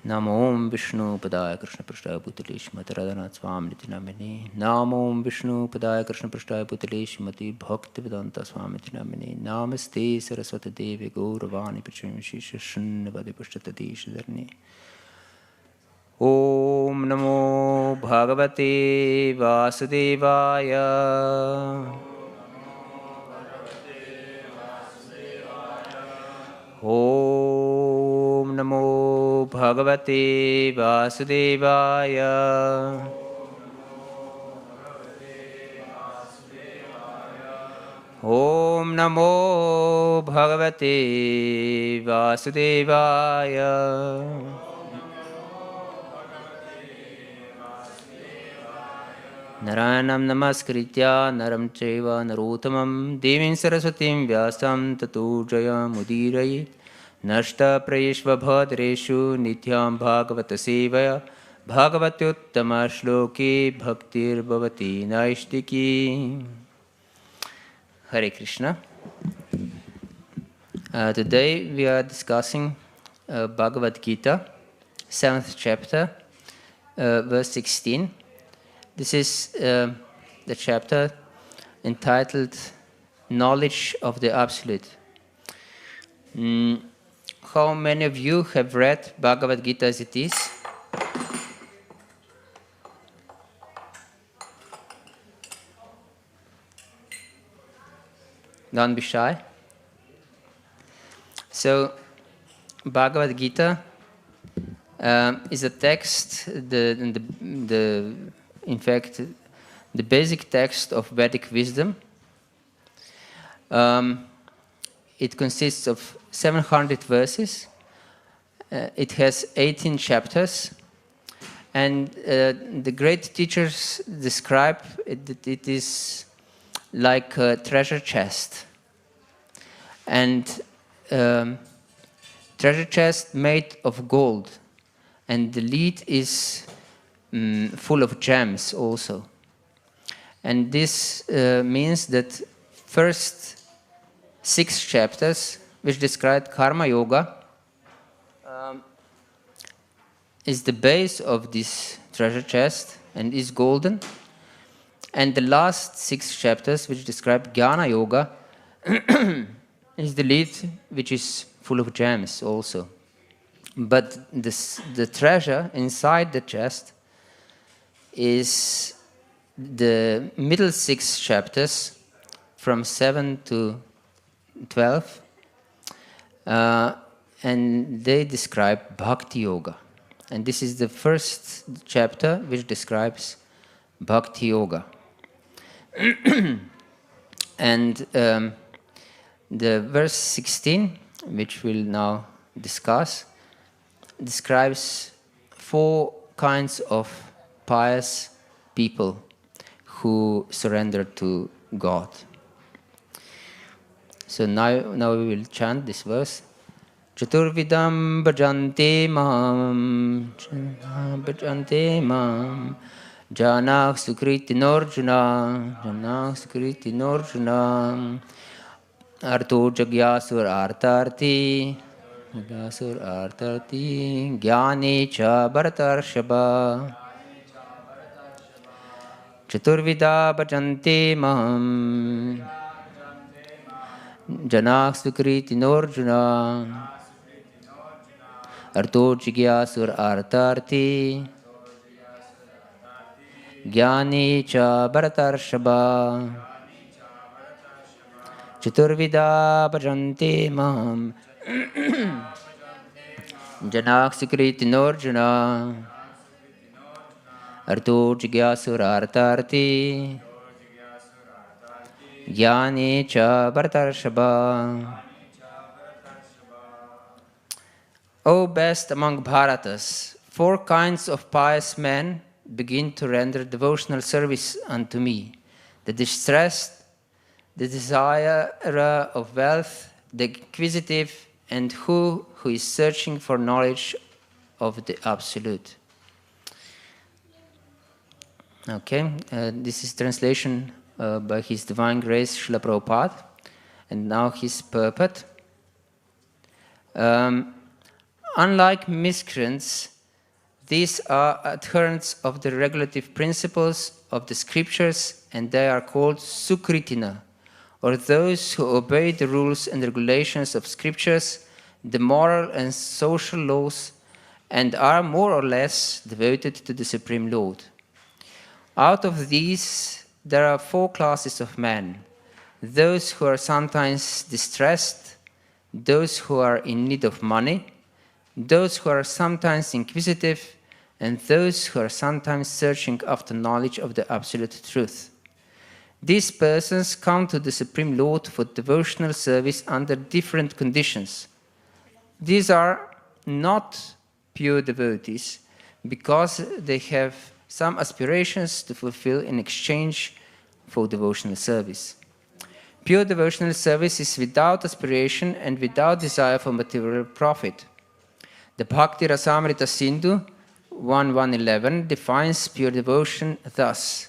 Namo Vishnu Padaya Krishna Prasthaya Bhutale Shrimati Radhanath Swamiti Namini. Namo Vishnu Padaya Krishna Prasthaya Bhutale Shrimati Bhaktivedanta Swamiti Namini. Namaste Saraswati Devi Gauravani Pachimshi Shunnavadi Pashtati Shidharni. Om Namo Bhagavate Vasudevaya. Om Namo Bhagavate Vasudevaya. Om Namo Bhagavate Vasudevaya. Naranam namaskritya naram chaiva narottamam devim saraswatim vyasam tato jayam udirayet nashta prayeshva bhadreshu nityam bhagavata sevaya bhagavatyuttama shloke bhaktir bhavati naishtiki. Hare Krishna. Today we are discussing Bhagavad-gita, 7th chapter, verse 16. This is the chapter entitled Knowledge of the Absolute. How many of you have read Bhagavad-gita as it is? Don't be shy. So, Bhagavad-gita is a text, in fact, the basic text of Vedic wisdom. It consists of 700 verses. It has 18 chapters. And the great teachers describe that it is like a treasure chest. And treasure chest made of gold. And the lid is full of gems also. And this means that first 6 chapters, which describe karma yoga, is the base of this treasure chest and is golden. And the last 6 chapters, which describe jnana yoga, is the lid, which is full of gems also. But the treasure inside the chest is the middle 6 chapters from 7 to 12, and they describe bhakti yoga. And this is the first chapter which describes bhakti yoga. And the verse 16, which we'll now discuss, describes 4 kinds of pious people who surrender to God. So now we will chant this verse. Chaturvidam bhajante mam, janah sukriti norjuna, arto jagyasur artarti, jnane cha bharatarshaba. Chaturvida bhajante maham, janah sukriti norjuna, arto jigyasur artarti, jnane cha bharatarshaba. Chaturvida bhajante maham, janah sukriti norjuna, arto jigyasur artarti, jnane cha bharatarshaba. O best among Bharatas, 4 kinds of pious men begin to render devotional service unto me: the distressed, the desirer of wealth, the inquisitive, and who is searching for knowledge of the Absolute. Okay, this is translation by His Divine Grace Srila Prabhupada, and now his purport. Unlike miscreants, These are adherents of the regulative principles of the scriptures, and they are called Sukritina, or those who obey the rules and regulations of scriptures, the moral and social laws, and are more or less devoted to the Supreme Lord. Out of these, there are 4 classes of men: those who are sometimes distressed, those who are in need of money, those who are sometimes inquisitive, and those who are sometimes searching after knowledge of the absolute truth. These persons come to the Supreme Lord for devotional service under different conditions. These are not pure devotees because they have some aspirations to fulfill in exchange for devotional service. Pure devotional service is without aspiration and without desire for material profit. The Bhakti Rasamrita Sindhu 1.1.11 defines pure devotion thus: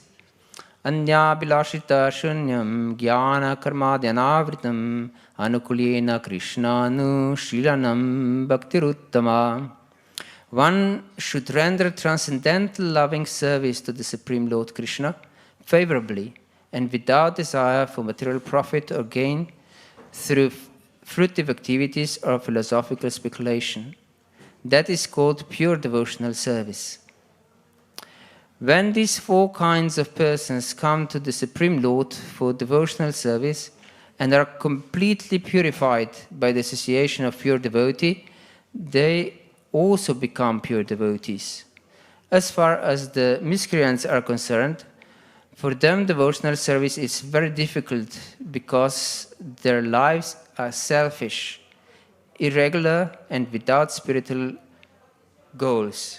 Anya bilashita shunyam jnana karmadhyanavritam anukulyena krishnanu shilanam bhaktiruttama. One should render transcendental loving service to the Supreme Lord Krishna favorably and without desire for material profit or gain through fruitive activities or philosophical speculation. That is called pure devotional service. When these 4 kinds of persons come to the Supreme Lord for devotional service and are completely purified by the association of pure devotee, they also become pure devotees. As far as the miscreants are concerned, for them devotional service is very difficult because their lives are selfish, irregular, and without spiritual goals.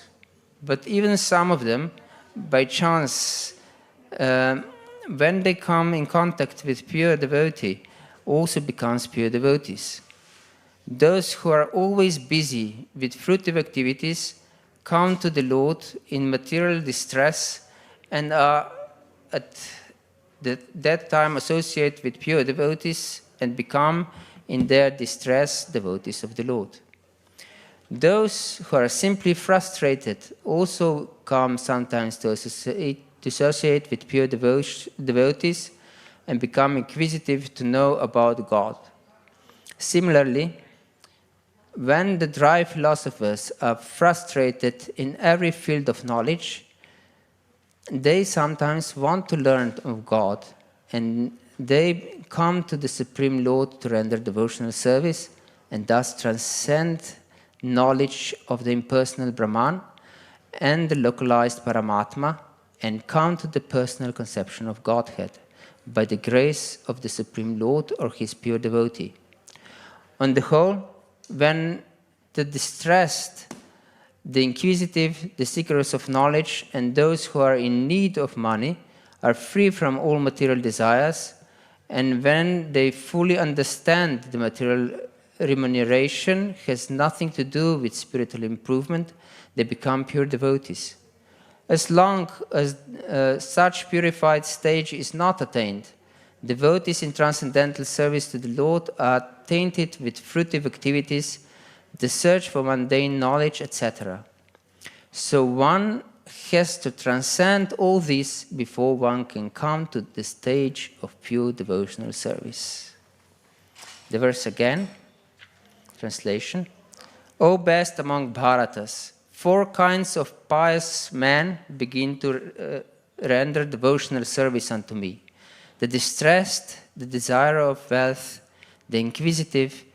But even some of them, by chance, when they come in contact with pure devotee, also becomes pure devotees. Those who are always busy with fruitive activities come to the Lord in material distress and are at that time associated with pure devotees and become in their distress devotees of the Lord. Those who are simply frustrated also come sometimes to associate with pure devotees and become inquisitive to know about God. Similarly, when the dry philosophers are frustrated in every field of knowledge, they sometimes want to learn of God, and they come to the Supreme Lord to render devotional service and thus transcend knowledge of the impersonal Brahman and the localized Paramatma and come to the personal conception of Godhead by the grace of the Supreme Lord or his pure devotee. On the whole, when the distressed, the inquisitive, the seekers of knowledge, and those who are in need of money are free from all material desires, and when they fully understand the material remuneration has nothing to do with spiritual improvement, they become pure devotees. As long as such purified stage is not attained, devotees in transcendental service to the Lord are tainted with fruitive activities, the search for mundane knowledge, etc. So one has to transcend all this before one can come to the stage of pure devotional service. The verse again, translation. O best among Bharatas, 4 kinds of pious men begin to render devotional service unto me: the distressed, the desire of wealth, the inquisitive,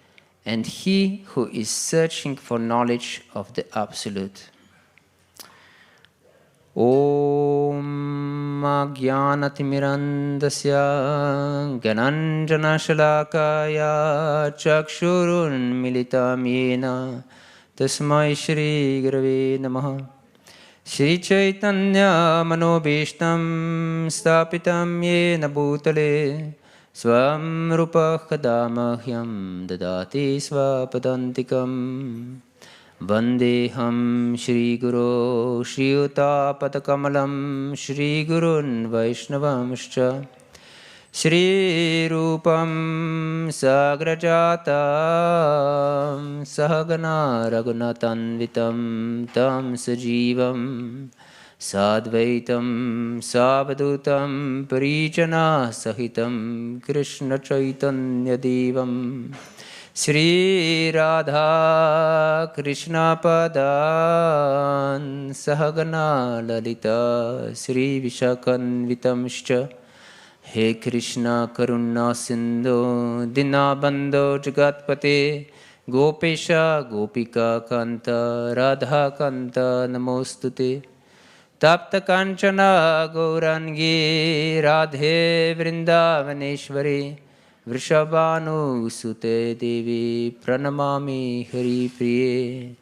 and he who is searching for knowledge of the Absolute. Om Jnanatimirandasya Gananjana Shalakaya Chakshurun Militam Yena Tasmai Shri Gurave Namaha. Shri Chaitanya Manobhishtam Stapitam Yena Bhutale Swam Rupa Kadamahyam Dadati Svapadantikam Vandeham Shri Guru Shri Utapatakamalam Shri Gurun Vaishnavamscha Shri Rupam Sagrajatam Sahagana Raghunatanvitam Tam Sajivam Sadvaitam Savadutam Parijana Sahitam Krishna Chaitanya Devam Shri Radha Krishna Padan Sahagana Lalita Shri Vishakanvitamscha He Krishna Karuna Sindhu Dinabandho Jagatpate Gopesha Gopika Kanta Radha Kanta Namostute Tapta Kanchana Gaurangi Radhe Vrindavaneshwari Vrishabhanu Sute Devi Pranamami Hari Priye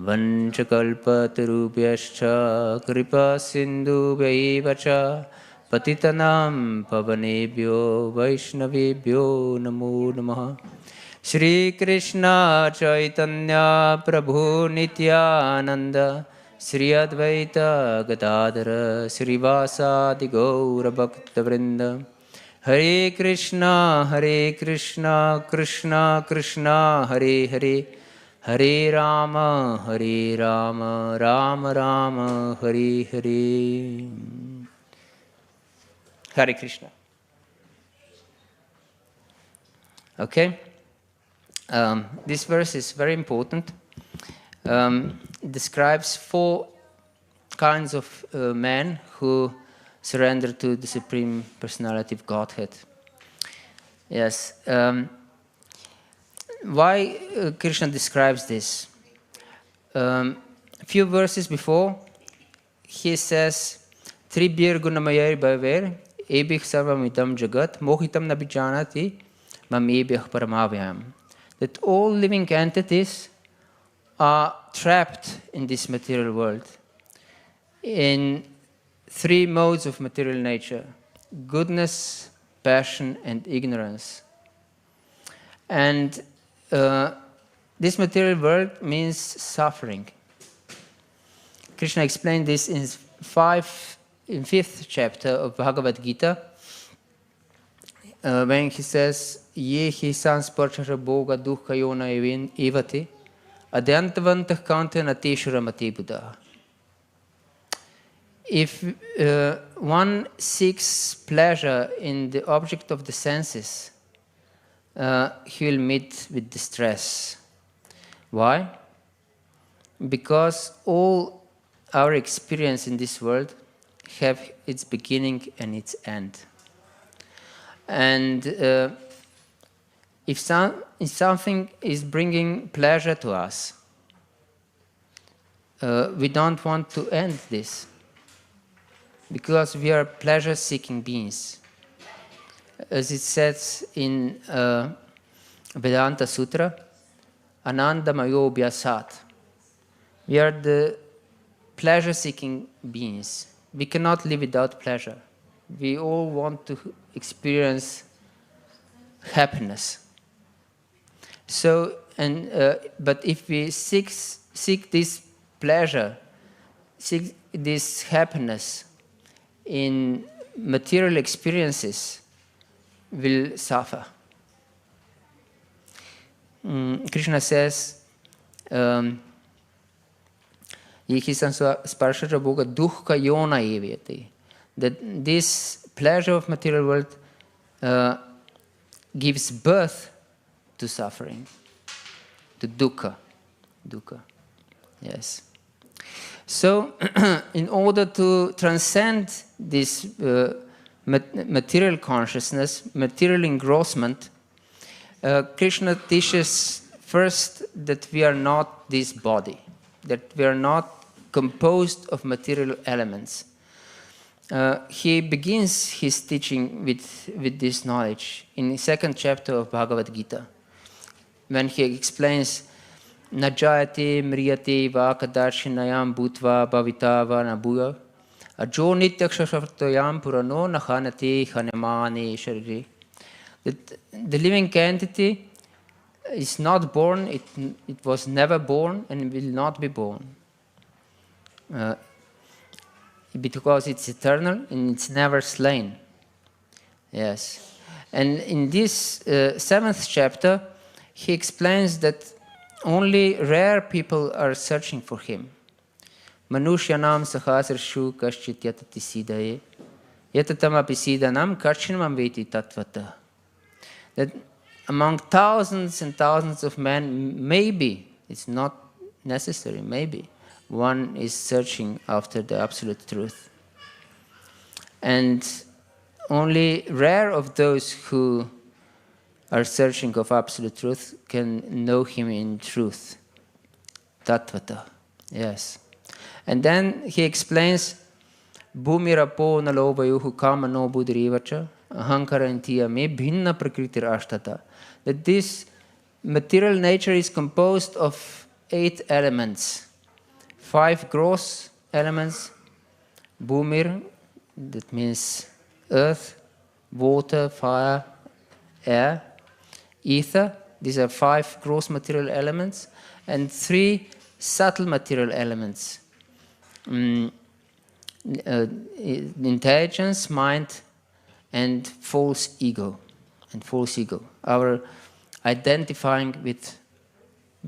Vanchakalpatarubhyascha Kripa Sindhu Vaivacha Patitanam Pavanebhyo Vaishnavebhyo Namo Namaha Shri Krishna Chaitanya Prabhu Nityananda Shri Advaita Gadadhara Shri Vasadi Gaura Bhakta Vrinda Hare Krishna Krishna Krishna Hare Hare Hare Rama Rama Rama Hare Hare Hare Krishna. Okay, this verse is very important. It describes 4 kinds of men who surrender to the Supreme Personality of Godhead. Yes. Why Krishna describes this? A few verses before, he says, Tribhir gunamayar bhaver ebih sarvamidam jagat mohitam nabijanati mam ebih paramavyam. That all living entities are trapped in this material world in 3 modes of material nature: goodness, passion, and ignorance. And this material world means suffering. Krishna explained this in 5th chapter of Bhagavad-gita, when he says, Ye hi sansparchara bhoga dukkha yona evati adyantavantah kante nateshuramati buddha. If one seeks pleasure in the object of the senses, he will meet with distress. Why? Because all our experience in this world have its beginning and its end. And if something is bringing pleasure to us, we don't want to end this, because we are pleasure-seeking beings. As it says in Vedanta Sutra, Anandamayo Bhyasat. We are the pleasure-seeking beings. We cannot live without pleasure. We all want to experience happiness. So, but if we seek this pleasure, seek this happiness in material experiences, will suffer. Krishna says, that this pleasure of material world gives birth to suffering, to dukkha. Yes. So, in order to transcend this material consciousness, material engrossment, Krishna teaches first that we are not this body, that we are not composed of material elements. He begins his teaching with this knowledge in the 2nd chapter of Bhagavad-gita, when he explains Najayate mriyate va kadarshinayam bhutva bhavita va nabhuya ajo nityakshasaftayam purano nahanate hanemane sharire. That the living entity is not born, it was never born, and will not be born. Because it's eternal and it's never slain. Yes. And in this 7th chapter, he explains that only rare people are searching for him. Manushyanam sahasrarshu kaschit yatati sidaye yatatam api sidanam kachinam veti tatvata. That among thousands and thousands of men, maybe, it's not necessary, maybe, one is searching after the absolute truth. And only rare of those who are searching of absolute truth can know him in truth. Tattvata. Yes. And then he explains Bhumirapo nalobhayuhu kama no buddhirivacha ahankara intiya me bhinna prakritir ashtata. That this material nature is composed of 8 elements. 5 gross elements. Bhumir, that means earth, water, fire, air, ether. These are 5 gross material elements, and 3 subtle material elements. Intelligence, mind, and false ego. Our identifying with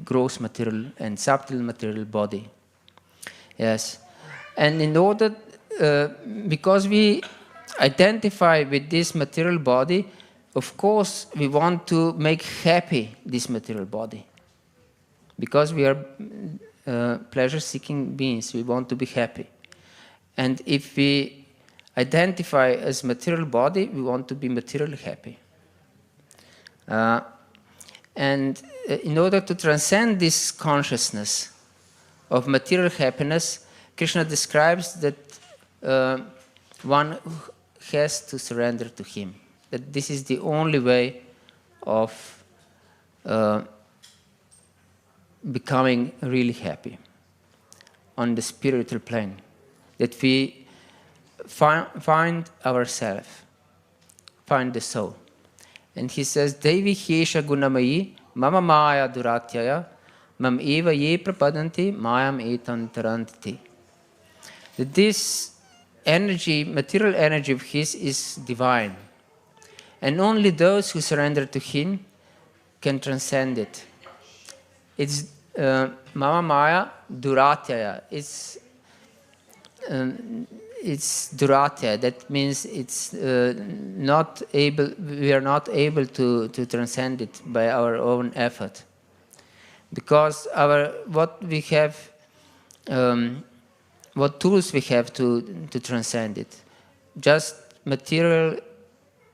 gross material and subtle material body. Yes. And in order, because we identify with this material body, of course we want to make happy this material body. Because we are pleasure-seeking beings, we want to be happy. And if we identify as material body, we want to be materially happy. And in order to transcend this consciousness of material happiness, Krishna describes that one has to surrender to him. That this is the only way of becoming really happy on the spiritual plane. That we find ourselves, find the soul. And he says, Devi hyesha gunamayi mama maya duratyaya mam eva ye prapadanti mayam etan taranti. That this energy, material energy of his is divine. And only those who surrender to him can transcend it. It's mama maya duratyaya. It's duratya. That means it's not able. We are not able to transcend it by our own effort, because what we have, what tools we have to transcend it, just material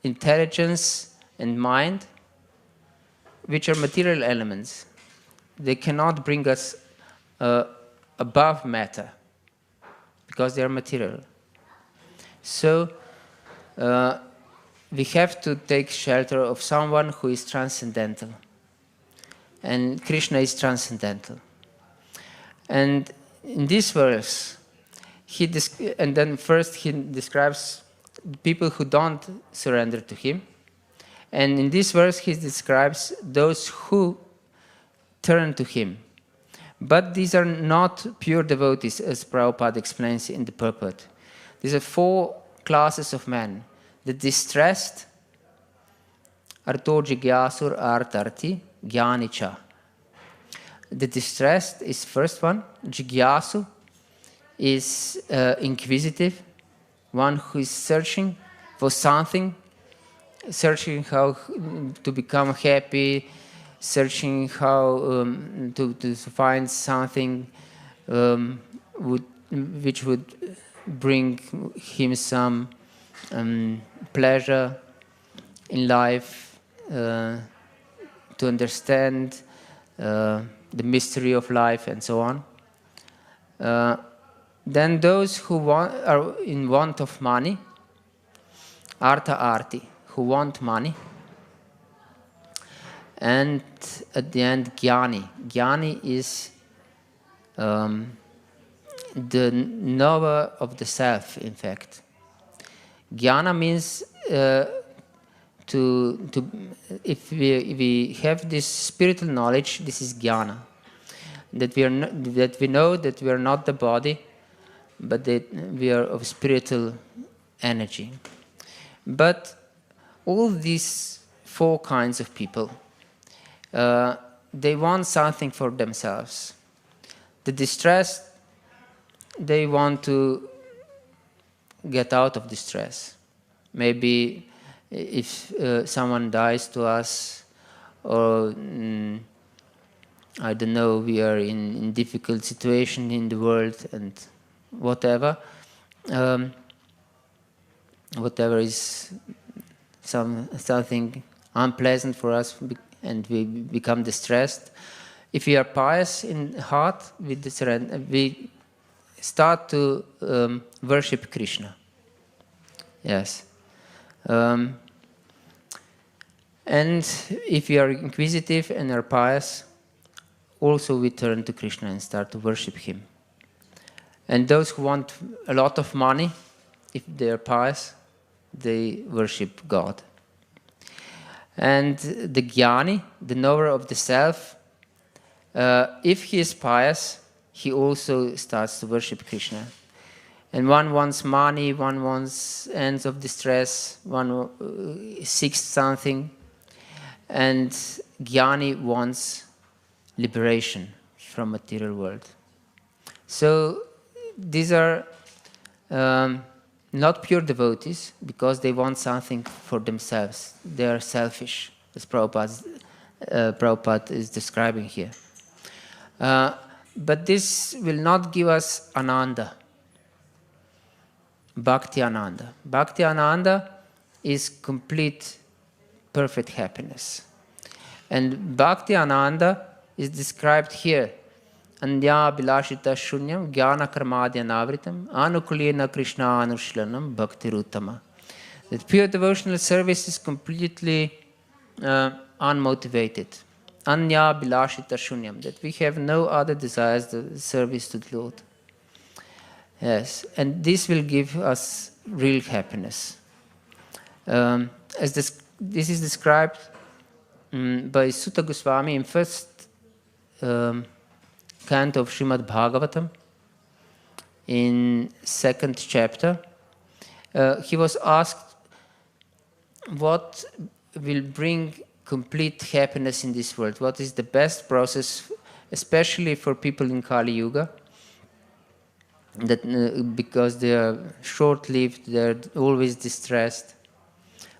intelligence and mind, which are material elements. They cannot bring us above matter, because they are material. So we have to take shelter of someone who is transcendental. And Krishna is transcendental. And in this verse, and then first he describes people who don't surrender to him. And in this verse he describes those who turn to him. But these are not pure devotees, as Prabhupada explains in the purport. These are 4 classes of men. The distressed, arto jigyasur artarti jnanicha. The distressed is first one. Jigyasu is inquisitive, one who is searching for something, searching how to become happy, searching how to find something which would bring him some pleasure in life, to understand the mystery of life and so on. Then those who are in want of money, artha arti, who want money. And at the end, jnani. Jnani is the knower of the self, in fact. Jnana means if we have this spiritual knowledge, this is jnana. That we know that we are not the body, but that we are of spiritual energy. But all these four kinds of people, they want something for themselves. The distressed, they want to get out of distress. Maybe if someone dies to us, or I don't know, we are in difficult situation in the world and whatever, whatever is something unpleasant for us and we become distressed. If we are pious in heart, we start to worship Krishna. Yes. And if we are inquisitive and are pious, also we turn to Krishna and start to worship him. And those who want a lot of money, if they are pious, they worship God. And the jnani, the knower of the self, if he is pious, he also starts to worship Krishna. And one wants money, one wants ends of distress, one seeks something, and jnani wants liberation from material world. So these are not pure devotees because they want something for themselves. They are selfish, as Prabhupada is describing here. But this will not give us ananda, bhakti ananda. Bhakti ananda is complete, perfect happiness. And bhakti ananda is described here. Anya bilashita shunyam jnana karmadya navritam anukulena krishna anushlanam bhakti ruttama. That pure devotional service is completely unmotivated. Anya bilashita shunyam. That we have no other desires than service to the Lord. Yes, and this will give us real happiness. As this is described by Sutta Goswami in first canto of Srimad Bhagavatam, in second chapter. He was asked what will bring complete happiness in this world. What is the best process, especially for people in Kali Yuga, that because they are short-lived, they are always distressed.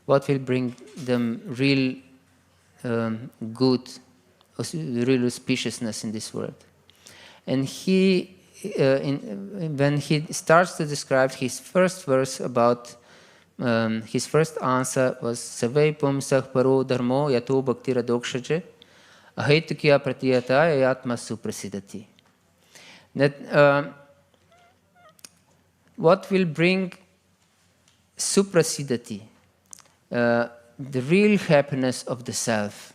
What will bring them real good, real auspiciousness in this world? And he, when he starts to describe his first verse about, his first answer was Savai pumsah paro dharmo yato bhakti radokshaje ahetukya pratiyata yatma suprasidati. That what will bring suprasidati, the real happiness of the self,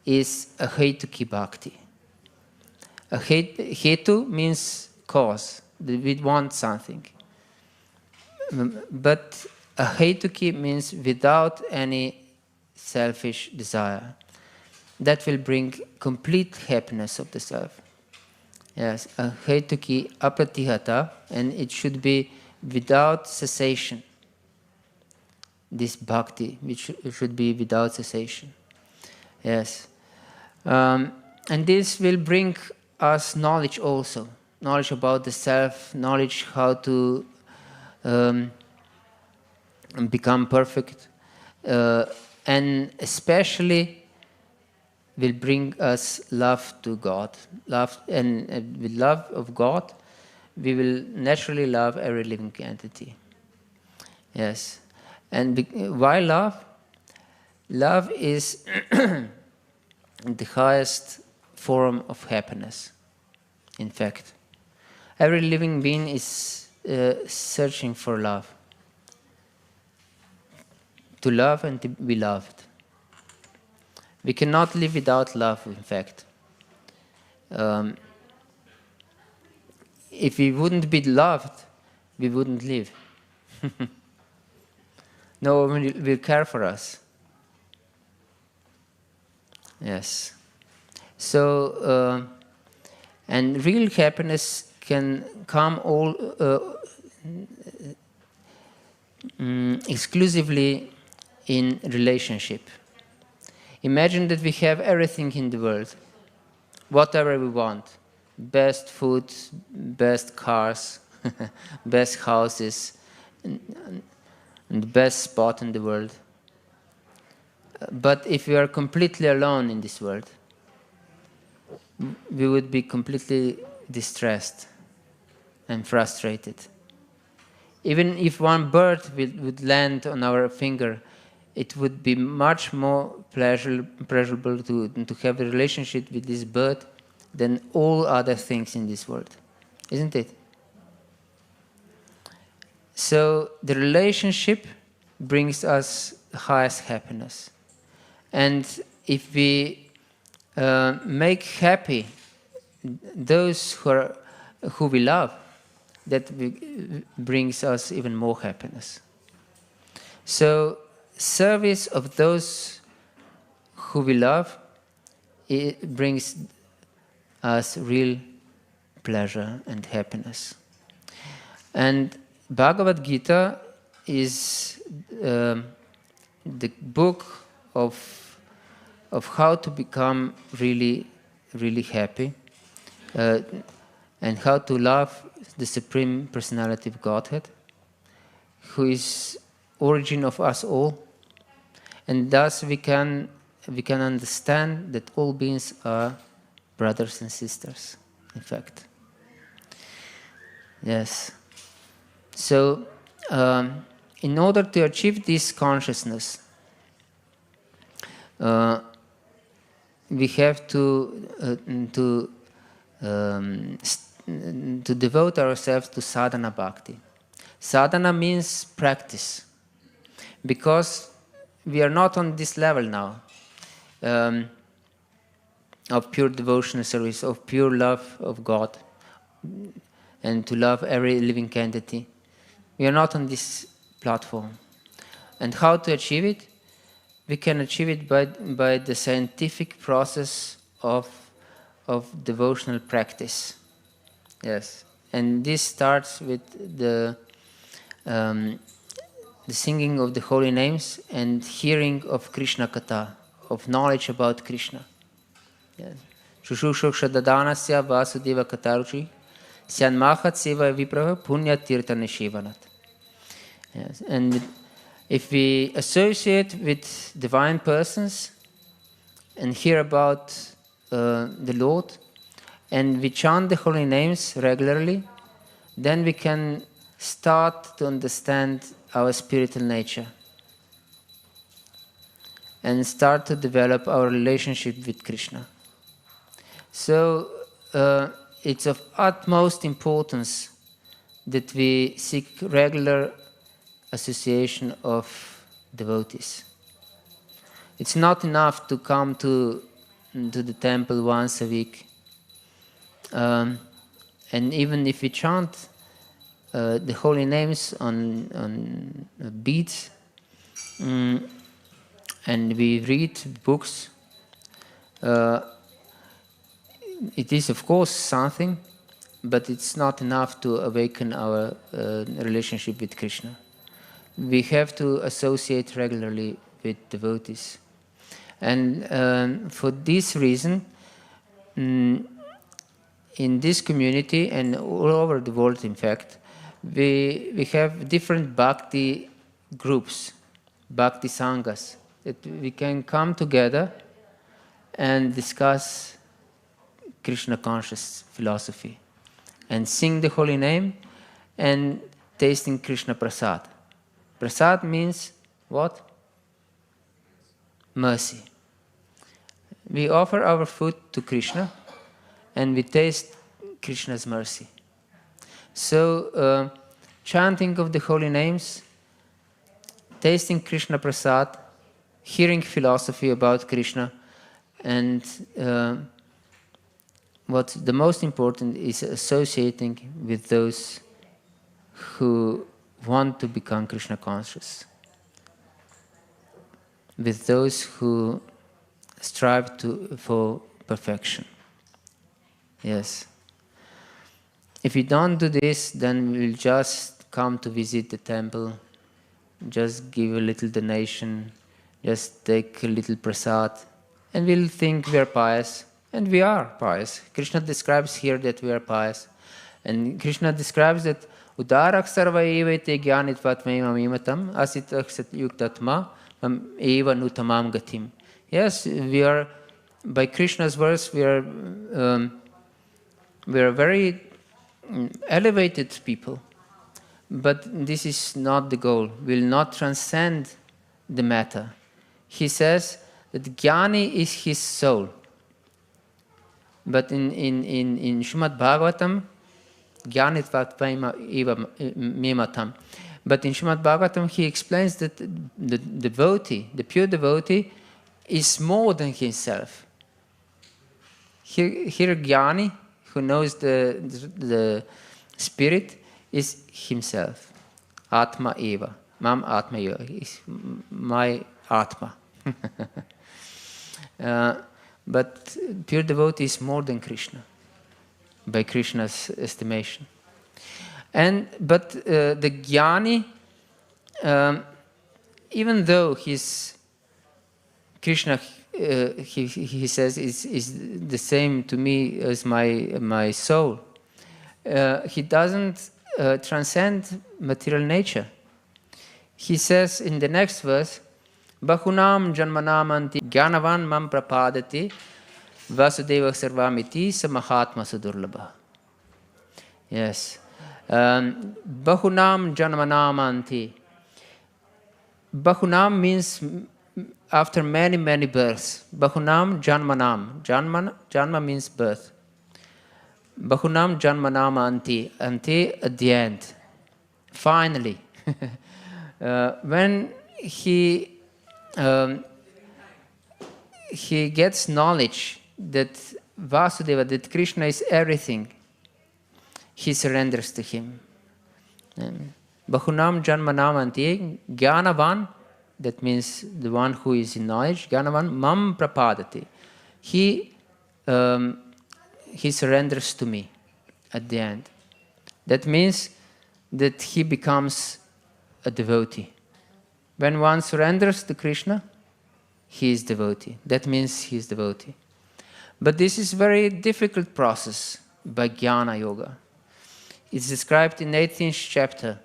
is a hetuki bhakti. A hetu means cause, we want something. But a hetuki means without any selfish desire. That will bring complete happiness of the self. Yes, a hetuki apratihata, and it should be without cessation. This bhakti, which should be without cessation. Yes. And this will bring us knowledge also. Knowledge about the self, knowledge how to become perfect. And especially will bring us love to God. Love, and with love of God, we will naturally love every living entity. Yes. And why love? Love is the highest form of happiness, in fact. Every living being is searching for love. To love and to be loved. We cannot live without love, in fact. If we wouldn't be loved, we wouldn't live. No one will care for us. Yes. So, and real happiness can come all exclusively in relationship. Imagine that we have everything in the world, whatever we want. Best food, best cars, best houses, and the best spot in the world. But if we are completely alone in this world, we would be completely distressed and frustrated. Even if one bird would land on our finger, it would be much more pleasurable to have a relationship with this bird than all other things in this world. Isn't it? So the relationship brings us the highest happiness. And if we make happy those who we love, that brings us even more happiness. So service of those who we love, it brings us real pleasure and happiness. And Bhagavad-gita is the book of how to become really, really happy and how to love the Supreme Personality of Godhead, who is origin of us all, and thus we can understand that all beings are brothers and sisters, in fact. Yes. So, in order to achieve this consciousness, we have to devote ourselves to sadhana bhakti. Sadhana means practice, because we are not on this level now of pure devotional service, of pure love of God, and to love every living entity. We are not on this platform. And how to achieve it? We can achieve it by the scientific process of devotional practice. Yes. And this starts with the singing of the holy names and hearing of Krishna Katha, of knowledge about Krishna. Shushushukša dadanasya vasudeva kataruchi syanmahat seva vipraha punya tirtha nishivanat. Yes. And if we associate with divine persons and hear about the Lord, and we chant the holy names regularly, then we can start to understand our spiritual nature and start to develop our relationship with Krishna. So it's of utmost importance that we seek regular association of devotees. It's not enough to come to the temple once a week. And even if we chant the holy names on beads, and we read books, it is of course something, but it's not enough to awaken our relationship with Krishna. We have to associate regularly with devotees. And for this reason, in this community and all over the world, in fact, we have different bhakti groups, bhakti sanghas, that we can come together and discuss Krishna conscious philosophy and sing the holy name and tasting Krishna prasad. Prasad means what? Mercy. We offer our food to Krishna and we taste Krishna's mercy. So, chanting of the holy names, tasting Krishna prasad, hearing philosophy about Krishna, and what's the most important is associating with those who want to become Krishna conscious, with those who strive for perfection. Yes. If we don't do this, then we'll just come to visit the temple just give a little donation, just take a little prasad, and we'll think we are pious. And we are pious. Krishna describes here that we are pious. And Krishna describes that Udarak sarva eva te jnanitvat maimatam asitaksat yuktatma mam eva nutamam gatim. Yes, we are, by Krishna's words, we are very elevated people. But this is not the goal. We will not transcend the matter. He says that Jnani is his soul. But in Srimad Bhagavatam, Jnanitvat mematam. But in Srimad Bhagavatam, he explains that the devotee, the pure devotee, is more than himself. Here Jnani, who knows the spirit, is himself. Atma eva. Mam atma eva. Is my atma. But pure devotee is more than Krishna, by Krishna's estimation. But the Jnani, even though Krishna, he says, is the same to me as my soul, he doesn't transcend material nature. He says in the next verse, Bahunam janmanam anti jnanavan mam prapadati vasudeva sarvamiti samahatma sudurlabha. Yes. Bahunam janmanam anti. Bahunam means after many, many births. Bahunam janmanam. Janma means birth. Bahunam janmanam anti. Anti at the end. Finally. When he gets knowledge that Vasudeva, that Krishna is everything, he surrenders to him. Bahunam janmanam anti jnanavan, that means the one who is in knowledge, jnanavan mam prapadati. He surrenders to me at the end. That means that he becomes a devotee. When one surrenders to Krishna, he is devotee. That means he is devotee. But this is a very difficult process by Jnana Yoga. It's described in 18th chapter.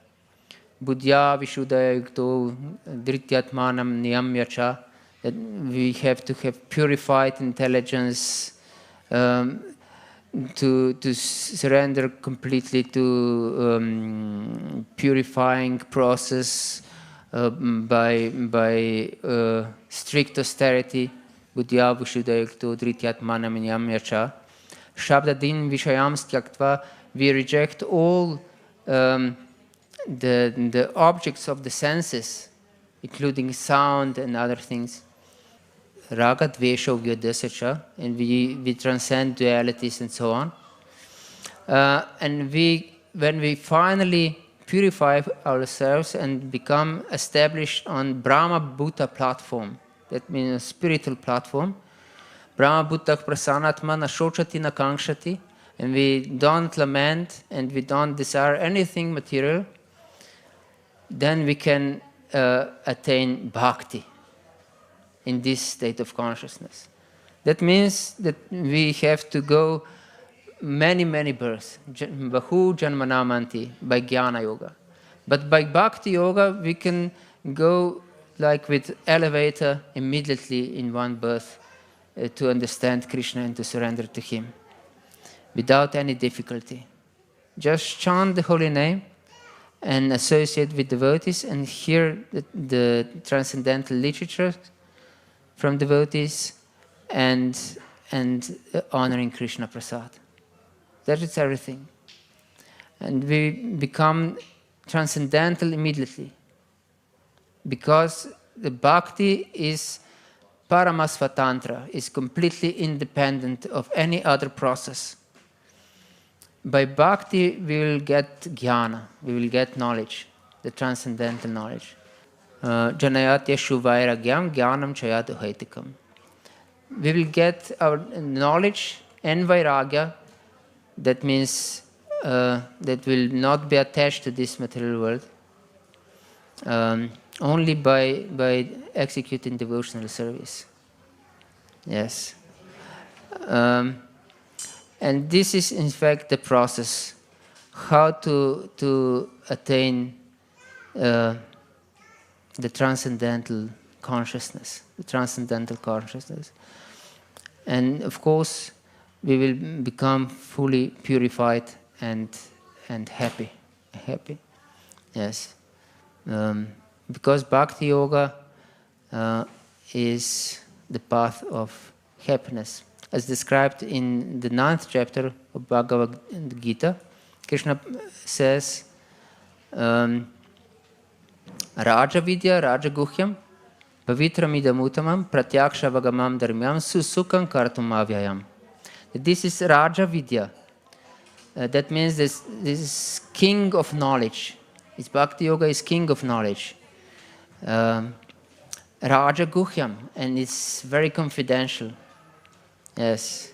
Buddhya vishuddhaya yukto dhrityatmanam niyamya cha. That we have to have purified intelligence to surrender completely to purifying process by strict austerity. Buddhya vishuddhaya yukto dhrityatmanam niyamya cha. Shabdadin vishayam styaktva. We reject all the objects of the senses, including sound and other things. Raga dvesha vyadasacha, and we transcend dualities and so on. And when we finally purify ourselves and become established on Brahma Bhuta platform, that means a spiritual platform, Brahma Bhuta prasanatma na shochati na kankshati, and we don't lament and we don't desire anything material, then we can attain bhakti in this state of consciousness. That means that we have to go many, many births. Bahu janmanamanti, by Jnana Yoga. But by Bhakti Yoga, we can go like with elevator immediately in one birth to understand Krishna and to surrender to Him without any difficulty. Just chant the holy name and associate with devotees and hear the transcendental literature from devotees and honoring Krishna Prasad. That is everything. And we become transcendental immediately because the bhakti is paramasvatantra, is completely independent of any other process. By bhakti, we will get jnana, we will get knowledge, the transcendental knowledge. Janayat yashu vairagyam jnanam chayatu haitikam. We will get our knowledge and vairagya, that means that will not be attached to this material world. only by executing devotional service. Yes. And this is in fact the process, how to attain the transcendental consciousness, And of course, we will become fully purified and happy. Yes. Because Bhakti Yoga is the path of happiness. As described in the 9th chapter of Bhagavad-gita, Krishna says, Raja Vidya, Raja Guhyam, Pavitram Idamutamam, Pratyaksha Vagamam Dharmyam, Susukam Kartum Avyayam. This is Raja Vidya. That means this is king of knowledge. It's Bhakti Yoga is king of knowledge. Raja Guhyam, and it's very confidential. Yes,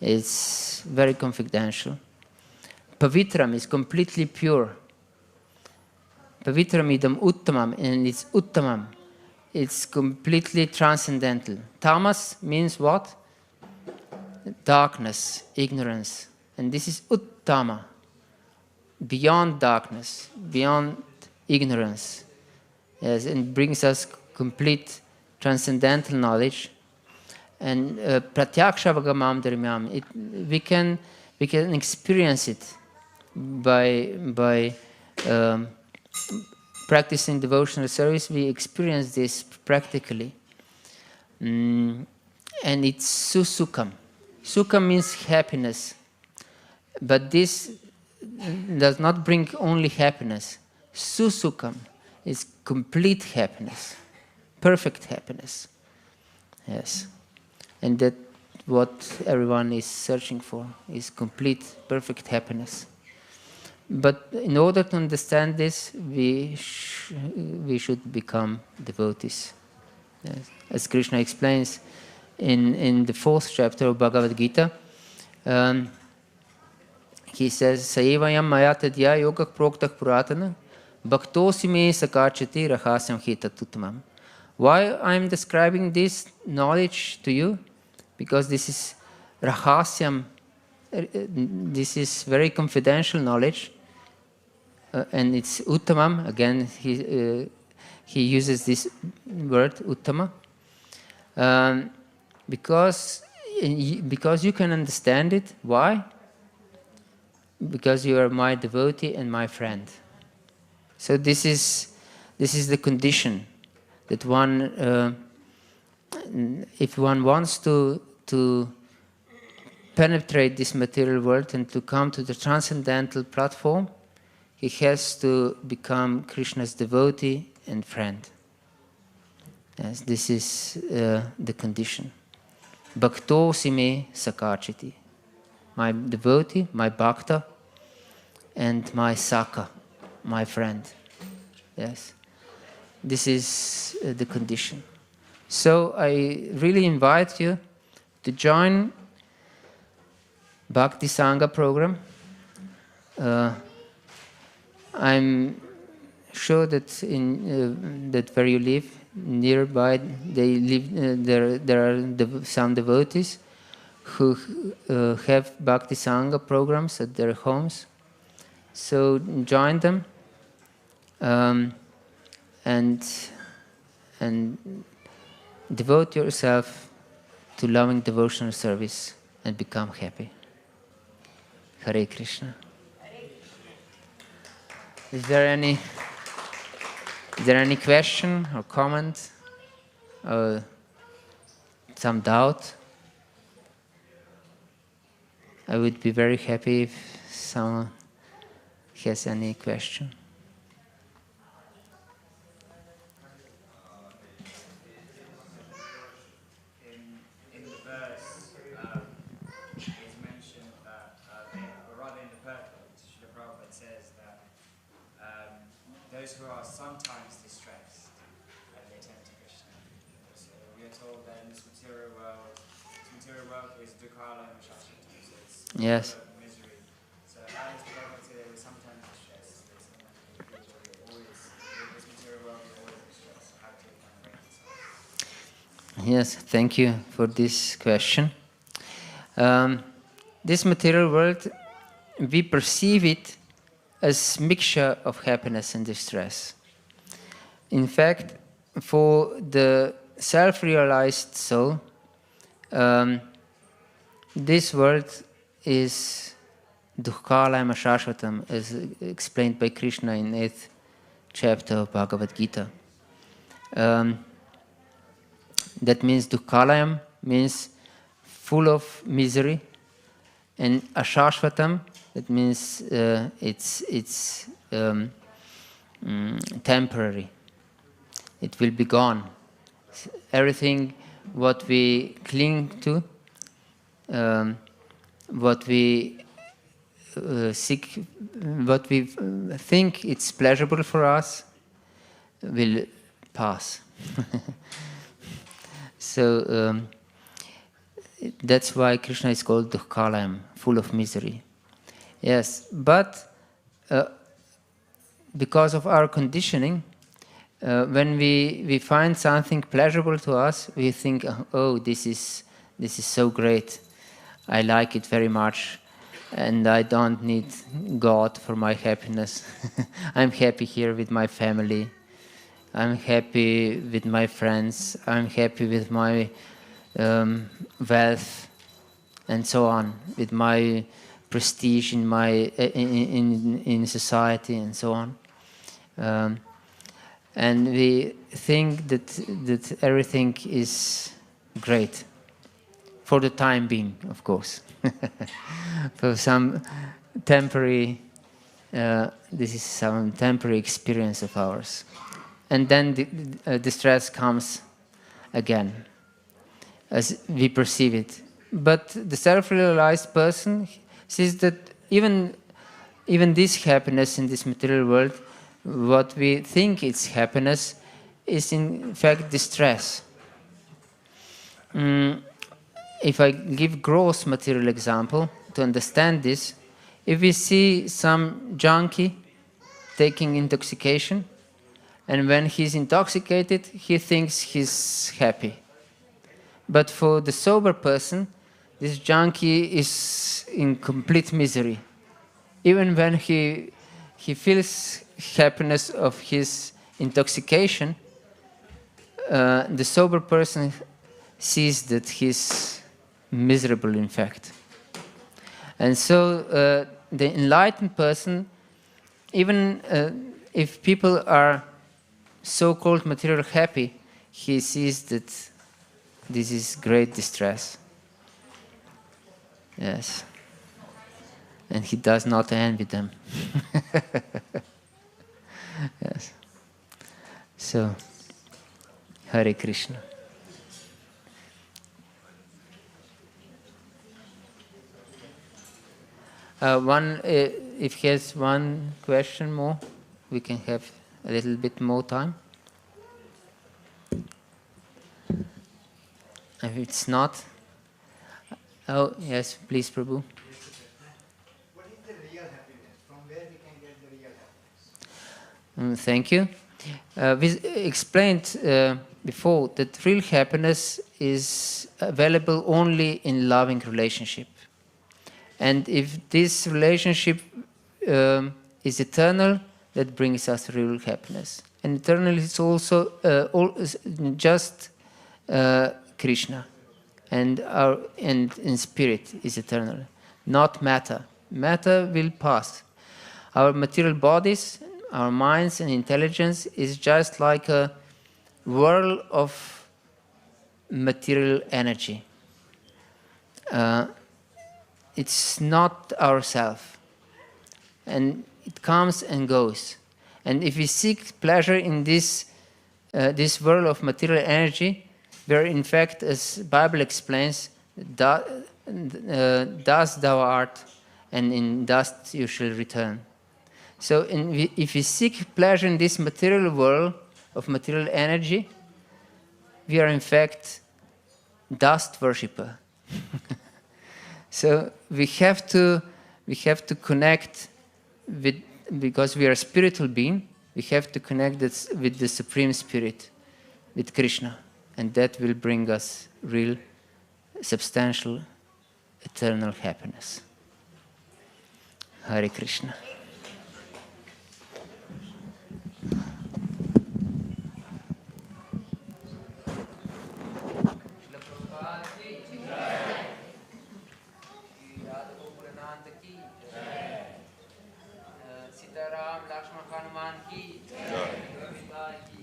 it's very confidential. Pavitram is completely pure. Pavitram idam uttamam, and it's uttamam. It's completely transcendental. Tamas means what? Darkness, ignorance. And this is uttama, beyond darkness, beyond ignorance. Yes, and brings us complete transcendental knowledge. And pratyaksha vagamam dharmyam, we can experience it by practicing devotional service. We experience this practically, and it's susukam. Sukam means happiness, but this does not bring only happiness. Susukam is complete happiness, perfect happiness. Yes. And that what everyone is searching for is complete, perfect happiness. But in order to understand this, we should become devotees. Yes. As Krishna explains in the 4th chapter of Bhagavad-gita, he says, Saevayam mayatadya yogak proktak puratana bhaktosi me sakachati rahasyam hitatuttamam. Why I'm describing this knowledge to you? Because this is rahasyam, this is very confidential knowledge, and it's uttamam. Again, he uses this word uttama, because you can understand it. Why? Because you are my devotee and my friend. So this is the condition. That one, if one wants to penetrate this material world and to come to the transcendental platform, he has to become Krishna's devotee and friend. Yes, this is the condition. Bhakto sime sakachiti. My devotee, my bhakta, and my saka, my friend. Yes. This is the condition. So I really invite you to join Bhakti Sangha program. I'm sure that that where you live, nearby, they live. There are some devotees who have Bhakti Sangha programs at their homes. So join them. And devote yourself to loving devotional service and become happy. Hare Krishna. Is there any question or comment or some doubt? I would be very happy if someone has any question. Those who are sometimes distressed and they turn to Krishna. So we are told that in this material world is dukhala and shashvata, so it's Yes. misery. So as the Bhagavad-gita, we're sometimes distressed. This material world is always distressed. Yes, thank you for this question. This material world, we perceive it as mixture of happiness and distress. In fact, for the self-realized soul, this world is dukkhalayam ashashvatam, as explained by Krishna in 8th chapter of Bhagavad-gita. That means dukkhalayam means full of misery, and ashashvatam, that means it's temporary. It will be gone. Everything what we cling to, what we seek, what we think it's pleasurable for us, will pass. So that's why Krishna is called dukkhalayam, full of misery. Yes, but because of our conditioning, when we find something pleasurable to us, we think, oh, this is so great. I like it very much, and I don't need God for my happiness. I'm happy here with my family. I'm happy with my friends. I'm happy with my wealth, and so on, with my prestige in my in society, and so on. And we think that everything is great for the time being, of course. For some temporary, this is some temporary experience of ours. And then the distress comes again, as we perceive it. But the self-realized person sees that even this happiness in this material world, what we think is happiness, is in fact distress. If I give gross material example to understand this, if we see some junkie taking intoxication, and when he's intoxicated, he thinks he's happy. But for the sober person, this junkie is in complete misery. Even when he feels happiness of his intoxication, the sober person sees that he's miserable, in fact. And so the enlightened person, even if people are so-called material happy, he sees that this is great distress. Yes. And he does not envy them. Yes. So, Hare Krishna. If he has one question more, we can have a little bit more time. If it's not, oh yes, please, Prabhu. What is the real happiness? From where we can get the real happiness? Thank you. We explained before that real happiness is available only in loving relationship. And if this relationship is eternal, that brings us real happiness. And eternal is also just Krishna, and in spirit is eternal, not matter. Matter will pass. Our material bodies, our minds and intelligence is just like a whirl of material energy. It's not ourself, and it comes and goes. And if we seek pleasure in this whirl of material energy, where in fact, as Bible explains, dust thou art, and in dust you shall return. So if we seek pleasure in this material world of material energy, we are in fact dust worshipper. So we have to connect with, because we are a spiritual being, we have to connect with the Supreme Spirit, with Krishna. And that will bring us real, substantial, eternal happiness. Hare Krishna. Sitaram Lakshman Hanuman ki, Jai.